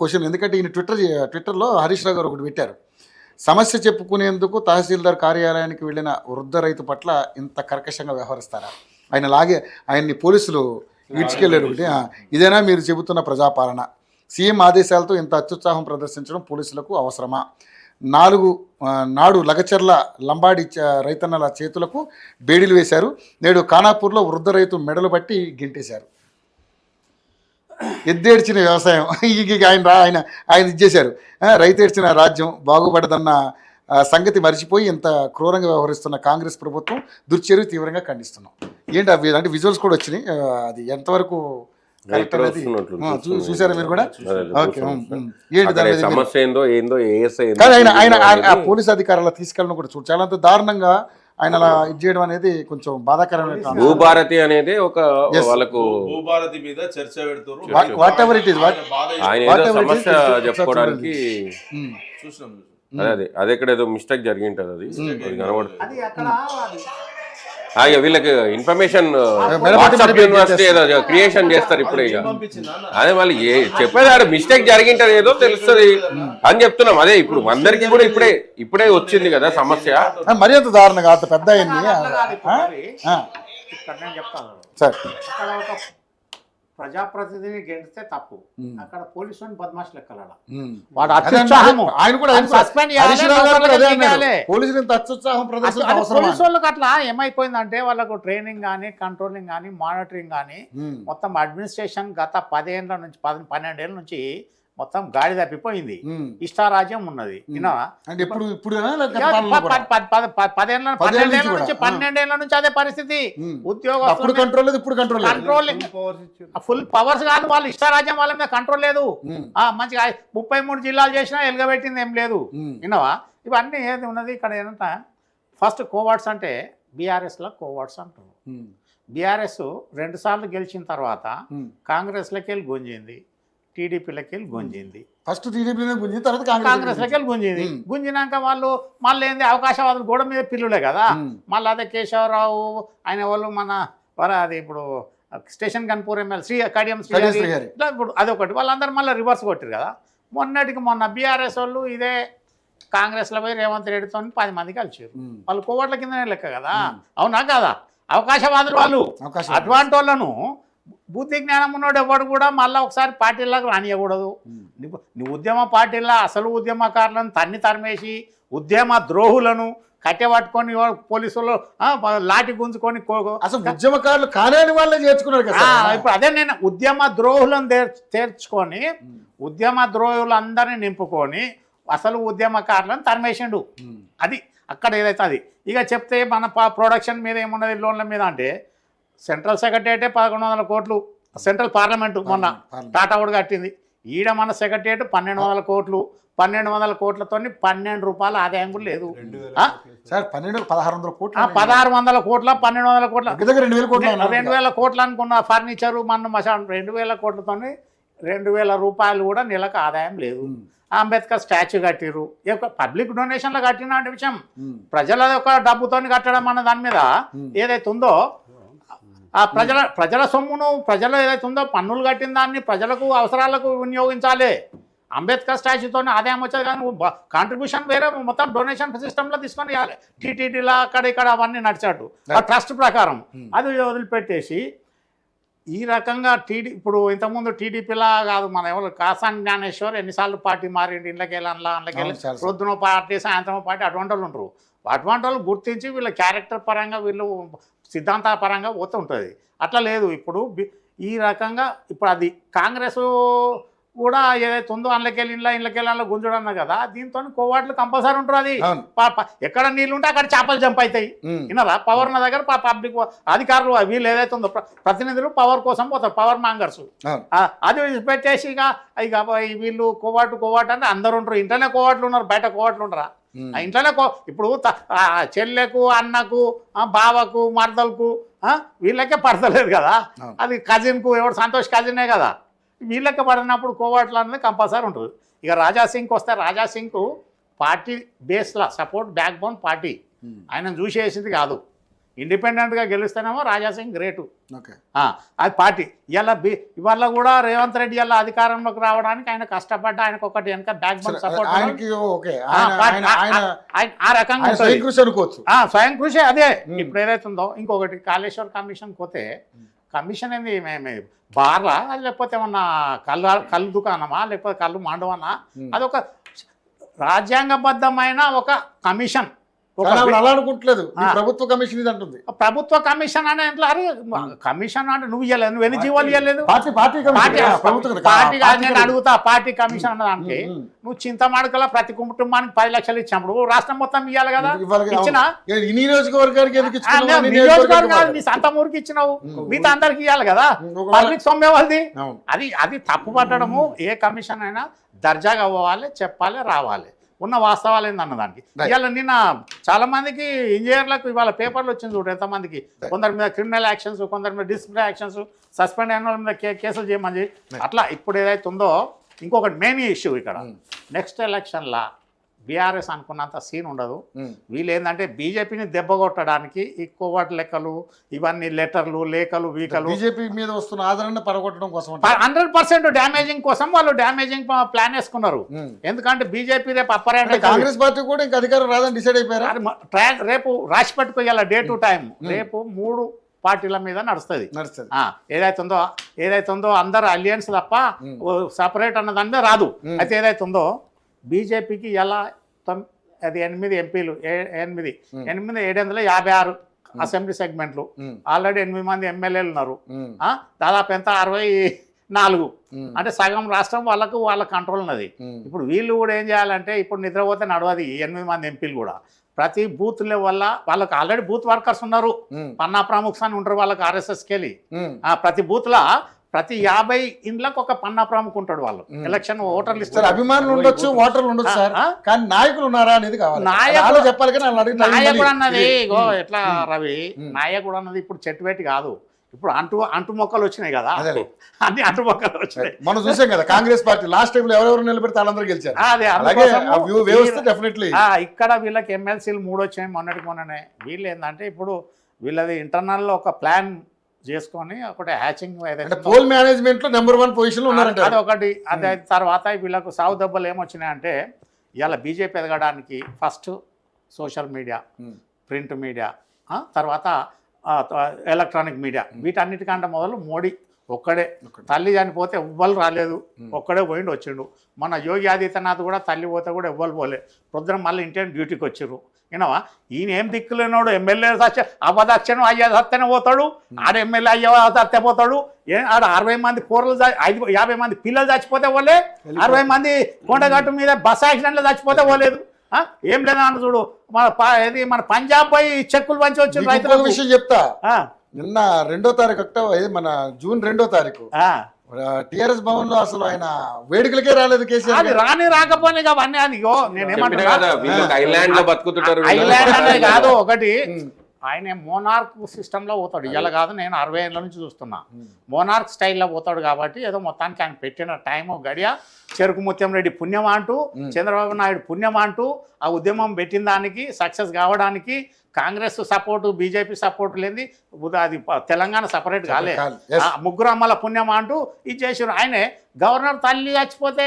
Question, ఎందుకంటే ఈయన ట్విట్టర్లో హరీష్ రావు గారు ఒకటి పెట్టారు. సమస్య చెప్పుకునేందుకు తహసీల్దార్ కార్యాలయానికి వెళ్ళిన వృద్ధ రైతు పట్ల ఇంత కర్కశంగా వ్యవహరిస్తారా? ఆయన్ని పోలీసులు ఈడ్చుకెళ్ళారు. ఒకటి ఇదేనా మీరు చెబుతున్న ప్రజాపాలన? సీఎం ఆదేశాలతో ఇంత అత్యుత్సాహం ప్రదర్శించడం పోలీసులకు అవసరమా? నాడు లగచర్ల లంబాడి రైతన్నల చేతులకు బేడీలు వేశారు. నేడు ఖానాపూర్లో వృద్ధ రైతు మెడలు పట్టి గెంటేశారు. ఎద్దేడ్చిన వ్యవసాయం ఆయన ఇచ్చేశారు. రైతు ఏడ్చిన రాజ్యం బాగుపడదన్న సంగతి మర్చిపోయి ఇంత క్రూరంగా వ్యవహరిస్తున్న కాంగ్రెస్ ప్రభుత్వం దుర్చర్య తీవ్రంగా ఖండిస్తున్నాం. ఏంటి అవి అంటే విజువల్స్ కూడా వచ్చినాయి, అది ఎంతవరకు కరెక్ట్ అనేది చూసారా మీరు కూడా? ఓకే, ఏంటి సమస్య ఏందో ఆయన పోలీస్ అధికారులు తీసుకెళ్ళడం కూడా చూడు, చాలా దారుణంగా ఆయన అలా ఇది చేయడం అనేది కొంచెం బాధాకరమైన. భూభారతి అనేది ఒక వాళ్ళకు భూభారతి మీద చర్చ పెడుతున్నారు. వాట్ ఎవర్ ఇట్ ఈస్, ఆయన సమస్య చెప్పుకోవడానికి అదే ఇక్కడ ఏదో మిస్టేక్ జరిగింటది, అది కనబడుతుంది. వీళ్ళకి ఇన్ఫర్మేషన్ యూనివర్సిటీ ఏదో క్రియేషన్ చేస్తారు ఇప్పుడు. ఇక అదే మళ్ళీ చెప్పేది మిస్టేక్ జరిగింటది ఏదో తెలుస్తుంది అని చెప్తున్నాం. అదే ఇప్పుడు అందరికి కూడా ఇప్పుడే వచ్చింది కదా సమస్య. మరి అంత దారుణంగా అంత పెద్ద ప్రజాప్రతినిధిని గెలిస్తే తప్పు, అక్కడ పోలీసుని బద్మాష్ లెక్కలాడా. పోలీసులకు అట్లా ఏమైపోయిందంటే వాళ్ళకు ట్రైనింగ్ కానీ, కంట్రోలింగ్ కానీ, మానిటరింగ్ కానీ మొత్తం అడ్మినిస్ట్రేషన్ గత 12 ఏళ్ళ నుంచి మొత్తం గాడి తప్పిపోయింది. ఇష్టారాజ్యం ఉన్నది. 12 నుంచి అదే పరిస్థితి. ఉద్యోగస్తులు కంట్రోలింగ్ ఫుల్ పవర్స్ కాదు, వాళ్ళు ఇష్టారాజ్యం వాళ్ళ మీద కంట్రోల్ లేదు. మంచిగా 33 జిల్లాలు చేసినా ఎలుగబెట్టింది ఏం లేదు. విన్నావా? ఇవన్నీ ఏది ఉన్నది ఇక్కడ ఏంటంటే ఫస్ట్ కోవార్డ్స్ అంటే బీఆర్ఎస్లో కోవార్డ్స్ అంటారు. బీఆర్ఎస్ 2 సార్లు గెలిచిన తర్వాత కాంగ్రెస్లోకి వెళ్ళి గుంజింది, టీడీపీలకి వెళ్ళి గుంజింది. ఫస్ట్ టీడీపీలో గుంజింది, తర్వాత కాంగ్రెస్లోకి వెళ్ళి గుంజింది. గుంజినాక వాళ్ళు మళ్ళీ ఏంది అవకాశవాదులు గోడ మీద పిల్లులే కదా. మళ్ళీ అదే కేశవరావు ఆయన వాళ్ళు అది ఇప్పుడు స్టేషన్ కన్పూర్ ఎమ్మెల్యే కడియం శ్రీహరి ఇప్పుడు అదొకటి, వాళ్ళందరూ మళ్ళీ రివర్స్ కొట్టారు కదా. మొన్న బీఆర్ఎస్ వాళ్ళు ఇదే కాంగ్రెస్లో పోయి రేవంత్ రెడ్డితో 10 మంది కలిసారు. వాళ్ళు కోవట్ల కిందనే లెక్క కదా, అవునా కాదా? అవకాశవాదులు వాళ్ళు. అటువంటి వాళ్ళను బుద్ధి జ్ఞానం ఉన్నాడు ఎవడు కూడా మళ్ళీ ఒకసారి పార్టీలకు రానియకూడదు. నువ్వు ఉద్యమ పార్టీల్లో అసలు ఉద్యమకారులను తరిమేసి ఉద్యమ ద్రోహులను కట్టెపట్టుకొని పోలీసులు లాఠీ గుంజుకొని అసలు ఉద్యమకారులు కాలేని వాళ్ళే చేర్చుకున్నారు కదా. ఇప్పుడు అదే నేను ఉద్యమ ద్రోహులను చేర్చుకొని ఉద్యమ ద్రోహులందరినీ నింపుకొని అసలు ఉద్యమకారులను తరిమేసిండు. అది అక్కడ ఏదైతే అది ఇక చెప్తే మన ప్రొడక్షన్ మీద ఏమున్నది లోన్ల మీద అంటే సెంట్రల్ సెక్రటరియటే 1100 కోట్లు, సెంట్రల్ పార్లమెంటు మొన్న టాటా కూడా కట్టింది. ఈడ మన సెక్రటరియట్ 1200 కోట్లు, 1200 కోట్లతో 12 రూపాయల ఆదాయం కూడా లేదు. 1600 కోట్లు, 1600 కోట్ల 1200 కోట్ల 2000 కోట్లు అనుకున్న ఫర్నిచరు మన 2000 కోట్లతో 2000 రూపాయలు కూడా నెలకు ఆదాయం లేదు. అంబేద్కర్ స్టాచ్యూ కట్టిరు, పబ్లిక్ డొనేషన్లో కట్టిన అంటే విషయం. ప్రజల యొక్క డబ్బుతో కట్టడం అన్న దాని మీద ఏదైతే ఉందో ఆ ప్రజల సొమ్మును ప్రజలు ఏదైతే ఉందో పన్నులు కట్టిన దాన్ని ప్రజలకు అవసరాలకు వినియోగించాలి. అంబేద్కర్ స్టాచ్యూతో ఆదాయం వచ్చేది కానీ కాంట్రిబ్యూషన్ వేరే మొత్తం డొనేషన్ సిస్టంలో తీసుకొని ఇవ్వాలి. టీటీడీలా అక్కడ ఇక్కడ అవన్నీ నడిచాడు ఆ ట్రస్ట్ ప్రకారం. అది వదిలిపెట్టేసి ఈ రకంగా ఇప్పుడు ఇంతకుముందు టీడీపీలా కాదు, మన ఎవరు కాసాని జ్ఞానేశ్వర్ ఎన్నిసార్లు పార్టీ మారిండి, ఇంట్లోకి వెళ్ళి ప్రొద్దున పార్టీ సాయంత్రం పార్టీ అటువంటి వాళ్ళు ఉంటారు. అటువంటి వాళ్ళు గుర్తించి వీళ్ళ క్యారెక్టర్ పరంగా వీళ్ళు సిద్ధాంతాల పరంగా పోతూ ఉంటుంది. అట్లా లేదు ఇప్పుడు ఈ రకంగా. ఇప్పుడు అది కాంగ్రెస్ కూడా ఏదైతే ఉందో ఇళ్ళకెళ్ళి గుంజుడు అన్నా కదా, దీంతో కోవాట్లు కంపల్సరీ ఉంటారు. అది ఎక్కడ నీళ్ళు ఉంటే అక్కడ చేపలు జంప్ అవుతాయి. విన్నారా? పవర్ ఉన్న దగ్గర పబ్లిక్ అధికారులు వీళ్ళు ఏదైతే ఉందో ప్రతినిధులు పవర్ కోసం పోతారు, పవర్ మాంగర్స్. అది పెట్టేసి ఇక వీళ్ళు కోవాటు అంటే అందరు ఉంటారు. ఇంట్లోనే కోవాట్లు ఉన్నారు, బయట కోవాట్లు ఉంటారా? ఇంట్లోనే ఇప్పుడు చెల్లెకు, అన్నకు, బావకు, మరదలకు వీళ్ళకే పడతలేదు కదా. అది కజిన్కు ఎవరు సంతోష్ కజినే కదా, వీళ్ళకి పడినప్పుడు కోవాట్లు అనేది కంపల్సరీ ఉంటుంది. ఇక రాజాసింగ్కి వస్తే రాజాసింగ్కు పార్టీ బేస్లా సపోర్ట్ బ్యాక్ బోన్ పార్టీ, ఆయన చూసేసింది కాదు. ఇండిపెండెంట్గా గెలుస్తేనేమో రాజాసింగ్ గ్రేటు, ఓకే. అది పార్టీ. ఇవాళ కూడా రేవంత్ రెడ్డి ఇలా అధికారంలోకి రావడానికి ఆయన కష్టపడ్డా, ఆయనకు ఒకటి వెనక బ్యాక్ బోన్ సపోర్ట్ ఆయనకి ఓకే, ఆ రకంగా ఉంటుంది. స్వయం కృషి అనుకోవచ్చు. స్వయం కృషి అదే. ఇప్పుడు ఏదైతుందో ఇంకొకటి కాళేశ్వర్ కమిషన్ పోతే, కమిషన్ ఏంది బార్లా లేకపోతే ఏమన్నా కళ్ళు దుకాణమా లేకపోతే కళ్ళు మాండవనా? అదొక రాజ్యాంగబద్ధమైన ఒక కమిషన్. అలా అనుకుంటలేదు, ప్రభుత్వ కమిషన్ ఇది అంటుంది. ప్రభుత్వ కమిషన్ అనే అరే కమిషన్ అంటే నువ్వు ఇవ్వలేదు, నువ్వు ఎన్ని జీవోలు ఇవ్వలేదు. పార్టీ నేను అడుగుతా, పార్టీ కమిషన్ అన్నదానికి నువ్వు చింతమాడకలా ప్రతి కుటుంబానికి 10 లక్షలు ఇచ్చినప్పుడు రాష్ట్రం మొత్తం ఇవ్వాలి కదా. ఇచ్చిన నియోజకవర్గానికి నీ సొంత ఊరికి ఇచ్చినావు, మిగతా అందరికి ఇవ్వాలి కదా. పబ్లిక్ సొమ్మే వాళ్ళది. అది తప్పు పట్టడము. ఏ కమిషన్ అయినా దర్జాగా అవ్వాలి, చెప్పాలి, రావాలి, ఉన్న వాస్తవాలు ఏందన్న దానికి. ఇవాళ నిన్న చాలా మందికి ఇంజనీర్లకు ఇవాళ పేపర్లు వచ్చింది చూడు, ఎంతమందికి కొందరి మీద క్రిమినల్ యాక్షన్స్, కొందరి మీద డిసిప్లినరీ యాక్షన్స్, సస్పెండ్ అయిన వాళ్ళ మీద కేసులు చేయమని. అట్లా ఇప్పుడు ఏదైతే ఉందో ఇంకొకటి మెయిన్ ఇష్యూ ఇక్కడ, నెక్స్ట్ ఎలక్షన్లా బీఆర్ఎస్ అనుకున్నంత సీన్ ఉండదు. వీళ్ళు ఏంటంటే బీజేపీని దెబ్బ కొట్టడానికి ఈ కోవట్ లెక్కలు, ఇవన్నీ లెటర్లు, లేఖలు, వీకలు, బీజేపీ మీద వస్తున్న ఆదరణ పడగొట్టడం కోసం 100% డ్యామేజింగ్ కోసం వాళ్ళు డ్యామేజింగ్ ప్లాన్ వేసుకున్నారు. ఎందుకంటే బీజేపీ రేపు అప్పర్ కాంగ్రెస్ పార్టీ కూడా ఇంకా అధికారం రాదని డిసైడ్ అయిపోయారు. రేపు రాసి పెట్టుకోవాలి డే టు టైం. రేపు 3 పార్టీల మీద నడుస్తుంది. ఏదైతుందో అందరు అలియన్స్ తప్ప సపరేట్ అన్న దాని మీద రాదు. అయితే ఏదైతుందో బీజేపీకి ఎలా అది 8 ఎంపీలు, 756 అసెంబ్లీ సెగ్మెంట్లు, ఆల్రెడీ 8 మంది ఎమ్మెల్యేలు ఉన్నారు. దాదాపు ఎంత 64, అంటే సగం రాష్ట్రం వాళ్ళ కంట్రోల్ ఉన్నది. ఇప్పుడు వీళ్ళు కూడా ఏం చేయాలంటే, ఇప్పుడు నిద్రపోతే నడవది 8 మంది ఎంపీలు కూడా ప్రతి బూత్ వల్ల వాళ్ళకి ఆల్రెడీ బూత్ వర్కర్స్ ఉన్నారు. పన్నా ప్రముఖ్ అని ఉంటారు వాళ్ళకి RSSకి వెళ్ళి. ప్రతి బూత్లో ప్రతి 50 ఇండ్లకు ఒక పన్నా ప్రముఖ ఉంటాడు. వాళ్ళు ఎలక్షన్ ఓటర్లు ఇస్తారు. అభిమానులు ఉండొచ్చు, ఓటర్లు ఉండొచ్చు సార్, కానీ నాయకులు ఉన్నారా అనేది కావాలి. నాయకుడు అన్నది ఎట్లా రవి, నాయకుడు అన్నది ఇప్పుడు చెట్టు పెట్టి కాదు, ఇప్పుడు అంటు మొక్కలు వచ్చినాయి కదా, అన్ని అంటు మొక్కలు వచ్చినాయి. మనం చూసాం కదా కాంగ్రెస్ పార్టీ లాస్ట్ టైం ఎవరెవరు నిలబెడితే వాళ్ళందరూ గెలిచారు. ఇక్కడ వీళ్ళకి ఎమ్మెల్సీలు 3 వచ్చాయి మొన్ననే. వీళ్ళు ఏంటంటే ఇప్పుడు వీళ్ళది ఇంటర్నల్లో ఒక ప్లాన్ చేసుకొని ఒకటి హ్యాచింగ్ పోల్ మేనేజ్మెంట్ లో నెంబర్ 1 పొజిషన్ లో ఉన్నారంట. అది ఒకటి. అదే తర్వాత వీళ్ళకు సాగు దెబ్బలు ఏమొచ్చినాయంటే, ఇవాళ బీజేపీ ఎదగడానికి first social media, print media, తర్వాత ఎలక్ట్రానిక్ మీడియా, వీటన్నిటికంటే మొదలు మోడీ ఒక్కడే. తల్లి చనిపోతే ఎవ్వరు రాలేదు, ఒక్కడే పోయిండు వచ్చిండు. మన యోగి ఆదిత్యనాథ్ కూడా తల్లి పోతే కూడా ఎవ్వరు పోలే. పొద్దున మళ్ళీ ఇంటి డ్యూటీకి వచ్చిర్రు. వినవా, ఈయన ఏం దిక్కులేనోడు, ఎమ్మెల్యే అవ్వదక్షను అయ్యే సత్తనే పోతాడు, ఆడ ఎమ్మెల్యే అయ్యే సత్తే పోతాడు. ఆడ 60 మంది కూరలు 50 మంది పిల్లలు చచ్చిపోతే పోలే, 60 మంది కొండగట్టు మీద బస్ యాక్సిడెంట్లో చచ్చిపోతే పోలేదు. ఏం లేదా అన్న చూడు, మన పంజాబ్ పోయి చెక్కులు పంచి వచ్చింది రైతులకు. విషయం చెప్తా, నిన్న 2వ తారీఖు మన జూన్ 2వ తారీఖు టిఆర్ఎస్ భవన్ లో అసలు ఆయన వేడుకలకే రాలేదు కేసీఆర్. రాని రాకపోయినా అవన్నీ అదిగో నేనేమంటున్నా, ఐలాండ్ అనేది కాదు. ఒకటి ఆయన మోనార్క్ సిస్టంలో పోతాడు. ఇలా కాదు, నేను 60 ఏళ్ళ నుంచి చూస్తున్నా. మోనార్క్ స్టైల్లో పోతాడు కాబట్టి ఏదో మొత్తానికి ఆయన పెట్టిన టైము గడియ చెరుకు ముత్యం రెడ్డి పుణ్యం అంటూ, చంద్రబాబు నాయుడు పుణ్యం అంటూ, ఆ ఉద్యమం పెట్టిన దానికి సక్సెస్ కావడానికి కాంగ్రెస్ సపోర్టు, బీజేపీ సపోర్టు లేని అది తెలంగాణ సపరేట్ కాలే. 3 అమ్మల పుణ్యం అంటూ ఇది చేసారు. ఆయనే గవర్నర్ తల్లి చచ్చిపోతే